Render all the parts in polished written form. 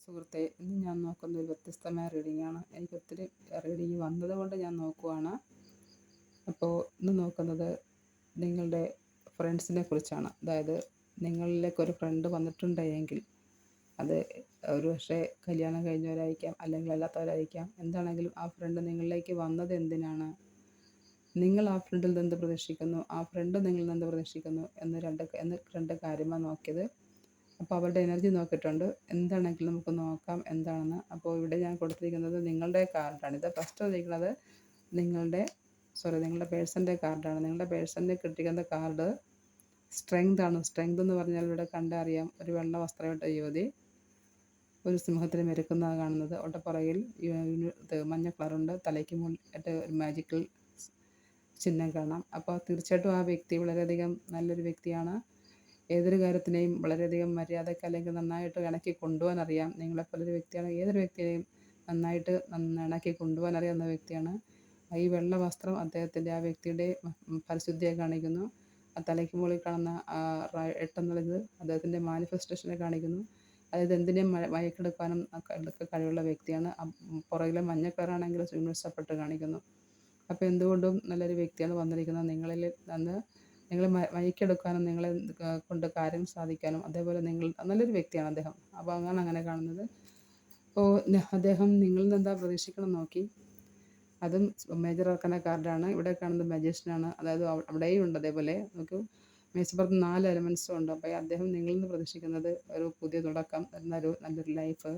സുഹൃത്തെ, ഇന്ന് ഞാൻ നോക്കുന്ന ഒരു വ്യത്യസ്തമായ റീഡിംഗ് ആണ്. എനിക്ക് ഒത്തിരി റീഡിംഗ് വന്നതുകൊണ്ട് ഞാൻ നോക്കുവാണ്. അപ്പോൾ ഇന്ന് നോക്കുന്നത് നിങ്ങളുടെ ഫ്രണ്ട്സിനെ കുറിച്ചാണ്. അതായത് നിങ്ങളിലേക്കൊരു ഫ്രണ്ട് വന്നിട്ടുണ്ടെങ്കിൽ അത് ഒരു പക്ഷേ കല്യാണം കഴിഞ്ഞവരായിരിക്കാം, അല്ലെങ്കിൽ അല്ലാത്തവരായിരിക്കാം. എന്താണെങ്കിലും ആ ഫ്രണ്ട് നിങ്ങളിലേക്ക് വന്നത് എന്തിനാണ്, നിങ്ങൾ ആ ഫ്രണ്ടിൽ നിന്ന് പ്രതീക്ഷിക്കുന്നു, ആ ഫ്രണ്ട് നിങ്ങളിൽ നിന്ന് പ്രതീക്ഷിക്കുന്നു എന്ന് രണ്ട് കാര്യമാണ് നോക്കിയത്. അപ്പോൾ അവരുടെ എനർജി നോക്കിയിട്ടുണ്ട്. എന്താണെങ്കിലും നമുക്ക് നോക്കാം എന്താണെന്ന്. അപ്പോൾ ഇവിടെ ഞാൻ കൊടുത്തിരിക്കുന്നത് നിങ്ങളുടെ കാർഡാണ്. ഇത് ഫസ്റ്റ് വന്നിരിക്കുന്നത് നിങ്ങളുടെ പേഴ്സൻ്റെ കാർഡാണ്. നിങ്ങളുടെ പേഴ്സണിന് കിട്ടിയിരിക്കുന്ന കാർഡ് സ്ട്രെങ്ത് ആണ്. സ്ട്രെങ്ത് എന്ന് പറഞ്ഞാൽ ഇവിടെ കണ്ടറിയാം, ഒരു വെള്ള വസ്ത്രമിട്ട യുവതി ഒരു സിംഹത്തിന് മെരുക്കുന്നതാണ് കാണുന്നത്. അവരുടെ പുറകിൽ മഞ്ഞ കളറുണ്ട്. തലയ്ക്ക് മുകളിലായിട്ട് ഒരു മാജിക്കൽ ചിഹ്നം കാണാം. അപ്പോൾ തീർച്ചയായിട്ടും ആ വ്യക്തി വളരെയധികം നല്ലൊരു വ്യക്തിയാണ്. ഏതൊരു കാര്യത്തിനെയും വളരെയധികം മര്യാദയ്ക്ക് അല്ലെങ്കിൽ നന്നായിട്ട് ഇണക്കി കൊണ്ടുപോകാൻ അറിയാം. നിങ്ങളെപ്പോലൊരു വ്യക്തിയാണ്. ഏതൊരു വ്യക്തിയെയും നന്നായിട്ട് ഇണക്കി കൊണ്ടുപോകാൻ അറിയാവുന്ന വ്യക്തിയാണ്. ഈ വെള്ള വസ്ത്രം അദ്ദേഹത്തിൻ്റെ, ആ വ്യക്തിയുടെ പരിശുദ്ധിയെ കാണിക്കുന്നു. ആ തലയ്ക്ക് മുകളിൽ കാണുന്ന 8 എന്നുള്ളത് അദ്ദേഹത്തിൻ്റെ മാനിഫെസ്റ്റേഷനെ കാണിക്കുന്നു. അതായത് എന്തിനേയും മയക്കെടുക്കാനും ഒക്കെ കഴിവുള്ള വ്യക്തിയാണ്. പുറകിലെ മഞ്ഞ കളറാണെങ്കിൽ യൂണിവേഴ്സ് സപ്പോർട്ട് കാണിക്കുന്നു. അപ്പോൾ എന്തുകൊണ്ടും നല്ലൊരു വ്യക്തിയാണ് വന്നിരിക്കുന്നത്. നിങ്ങളിൽ നിന്ന് നിങ്ങളെ മയക്കെടുക്കാനും നിങ്ങളെ കൊണ്ട് കാര്യം സാധിക്കാനും, അതേപോലെ നല്ലൊരു വ്യക്തിയാണ് അദ്ദേഹം. അപ്പോൾ അങ്ങനെ കാണുന്നത്. അപ്പോൾ അദ്ദേഹം നിങ്ങളിൽ നിന്ന് എന്താ പ്രതീക്ഷിക്കണം നോക്കി. അതും മേജർ ആർക്കന കാർഡാണ്. ഇവിടെ കാണുന്നത് മജീഷ്യനാണ്. അതായത് അവിടെയും ഉണ്ട് അതേപോലെ. നമുക്ക് മേശപ്പുറത്ത് 4 എലമെൻസും ഉണ്ട്. അപ്പോൾ അദ്ദേഹം നിങ്ങളിൽ നിന്ന് പ്രതീക്ഷിക്കുന്നത് ഒരു പുതിയ തുടക്കം, നല്ലൊരു ലൈഫ്,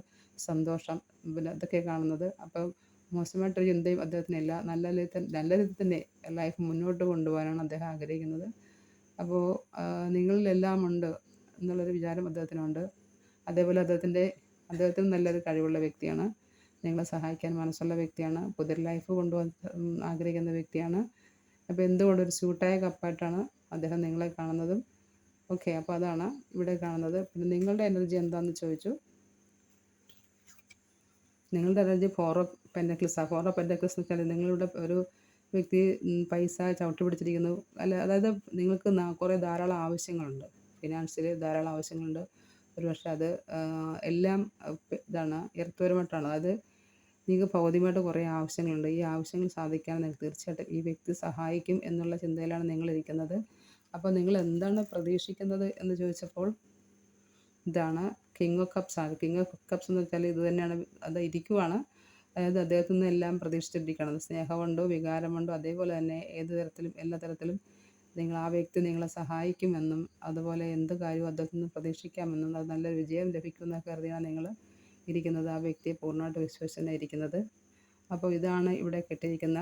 സന്തോഷം, പിന്നെ ഇതൊക്കെ കാണുന്നത്. അപ്പോൾ മോശമായിട്ടൊരു ചിന്തയും അദ്ദേഹത്തിനില്ല. നല്ല രീതിയിൽ തന്നെ ലൈഫ് മുന്നോട്ട് കൊണ്ടുപോകാനാണ് അദ്ദേഹം ആഗ്രഹിക്കുന്നത്. അപ്പോൾ നിങ്ങളിലെല്ലാം ഉണ്ട് എന്നുള്ളൊരു വിചാരം അദ്ദേഹത്തിനുണ്ട്. അതേപോലെ അദ്ദേഹത്തിന് നല്ലൊരു കഴിവുള്ള വ്യക്തിയാണ്. നിങ്ങളെ സഹായിക്കാൻ മനസ്സുള്ള വ്യക്തിയാണ്. പുതിയൊരു ലൈഫ് കൊണ്ടുപോകാൻ ആഗ്രഹിക്കുന്ന വ്യക്തിയാണ്. അപ്പോൾ എന്തുകൊണ്ടും ഒരു സ്യൂട്ടായ കപ്പായിട്ടാണ് അദ്ദേഹം നിങ്ങളെ കാണുന്നതും. ഓക്കെ, അപ്പോൾ അതാണ് ഇവിടെ കാണുന്നത്. പിന്നെ നിങ്ങളുടെ എനർജി എന്താണെന്ന് ചോദിച്ചു. നിങ്ങളുടെ എനർജി 4 ഓഫ് പെൻറ്റക്കിൾസാണ്. 4 ഓഫ് പെൻറ്റക്കിൾസ് എന്ന് വെച്ചാൽ നിങ്ങളുടെ ഒരു വ്യക്തി പൈസ ചവിട്ടി പിടിച്ചിരിക്കുന്നു. അതായത് നിങ്ങൾക്ക് കുറേ ധാരാളം ആവശ്യങ്ങളുണ്ട്. ഫിനാൻഷ്യലി ധാരാളം ആവശ്യങ്ങളുണ്ട്. ഒരു പക്ഷേ അത് എല്ലാം ഇതാണ് എർത്തുപരമായിട്ടാണ്. അതായത് നിങ്ങൾക്ക് ഭൗതികമായിട്ട് കുറേ ആവശ്യങ്ങളുണ്ട്. ഈ ആവശ്യങ്ങൾ സാധിക്കാൻ നിങ്ങൾക്ക് തീർച്ചയായിട്ടും ഈ വ്യക്തി സഹായിക്കും എന്നുള്ള ചിന്തയിലാണ് നിങ്ങളിരിക്കുന്നത്. അപ്പോൾ നിങ്ങൾ എന്താണ് പ്രതീക്ഷിക്കുന്നത് എന്ന് ചോദിച്ചപ്പോൾ ഇതാണ് കിങ് ഓഫ് കപ്സ് ആണ്. കിങ് ഓഫ് കപ്സ് എന്ന് വെച്ചാൽ ഇത് തന്നെയാണ്. അത് ഇരിക്കുവാണ്. അതായത് അദ്ദേഹത്തിൽ നിന്ന് എല്ലാം പ്രതീക്ഷിച്ചിരിക്കണം. സ്നേഹമുണ്ടോ, വികാരമുണ്ടോ, അതേപോലെ തന്നെ ഏത് തരത്തിലും എല്ലാ തരത്തിലും ആ വ്യക്തി നിങ്ങളെ സഹായിക്കുമെന്നും, അതുപോലെ എന്ത് കാര്യവും അദ്ദേഹത്തിൽ നിന്ന് പ്രതീക്ഷിക്കാമെന്നും, അത് നല്ലൊരു വിജയം ലഭിക്കുമെന്നൊക്കെ കരുതിയാണ് നിങ്ങൾ ഇരിക്കുന്നത്. ആ വ്യക്തിയെ പൂർണ്ണമായിട്ട് വിശ്വസിച്ച് തന്നെ ഇരിക്കുന്നത്. അപ്പോൾ ഇതാണ് ഇവിടെ കിട്ടിയിരിക്കുന്ന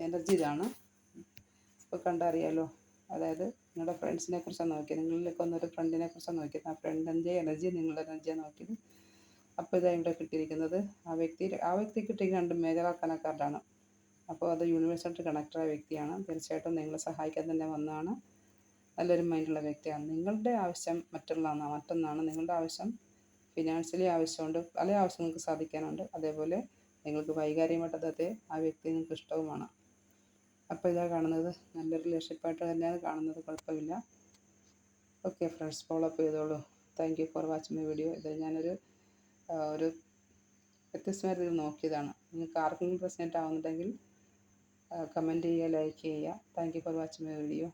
എനർജി. ഇതാണ് ഇപ്പോൾ കണ്ടറിയാലോ. അതായത് നിങ്ങളുടെ ഫ്രണ്ട്സിനെ കുറിച്ചാണ് നോക്കിയത്. നിങ്ങളിലേക്ക് വന്നൊരു ഫ്രണ്ടിനെ കുറിച്ചാണ് നോക്കിയത്. ആ ഫ്രണ്ടിൻ്റെ എനർജി നിങ്ങളുടെ എനർജിയാണ് നോക്കിയത്. അപ്പോൾ ഇതാണ് ഇവിടെ കിട്ടിയിരിക്കുന്നത്. ആ വ്യക്തി കിട്ടിയിരിക്കുന്ന 2 മേജർ ആർക്കന കാർഡാണ്. അപ്പോൾ അത് യൂണിവേഴ്സായിട്ട് കണക്റ്റഡായ വ്യക്തിയാണ്. തീർച്ചയായിട്ടും നിങ്ങളെ സഹായിക്കാൻ തന്നെ വന്നതാണ്. നല്ലൊരു മൈൻഡുള്ള വ്യക്തിയാണ്. നിങ്ങളുടെ ആവശ്യം മറ്റൊന്നാണ്. നിങ്ങളുടെ ആവശ്യം ഫിനാൻഷ്യലി ആവശ്യമുണ്ട്. പല ആവശ്യങ്ങൾക്ക് സാധിക്കാനുണ്ട്. അതേപോലെ നിങ്ങൾക്ക് വൈകാരികമായിട്ട് ആ വ്യക്തി നിങ്ങൾക്ക് ഇഷ്ടവുമാണ്. അപ്പോൾ ഇതാ കാണുന്നത് നല്ലൊരു റിലേഷൻഷിപ്പായിട്ട് തന്നെയാണ് കാണുന്നത്. കുഴപ്പമില്ല. ഓക്കെ ഫ്രണ്ട്സ്, ഫോളോ അപ്പ് ചെയ്തോളൂ. Thank you for watching my video. ഇത് ഞാനൊരു വ്യത്യസ്തമായ രീതിയിൽ നോക്കിയതാണ്. നിങ്ങൾക്ക് ആർക്കെങ്കിലും റെസൊനേറ്റ് ആവുന്നുണ്ടെങ്കിൽ കമൻറ്റ് ചെയ്യുക, ലൈക്ക് ചെയ്യുക. Thank you for watching my video.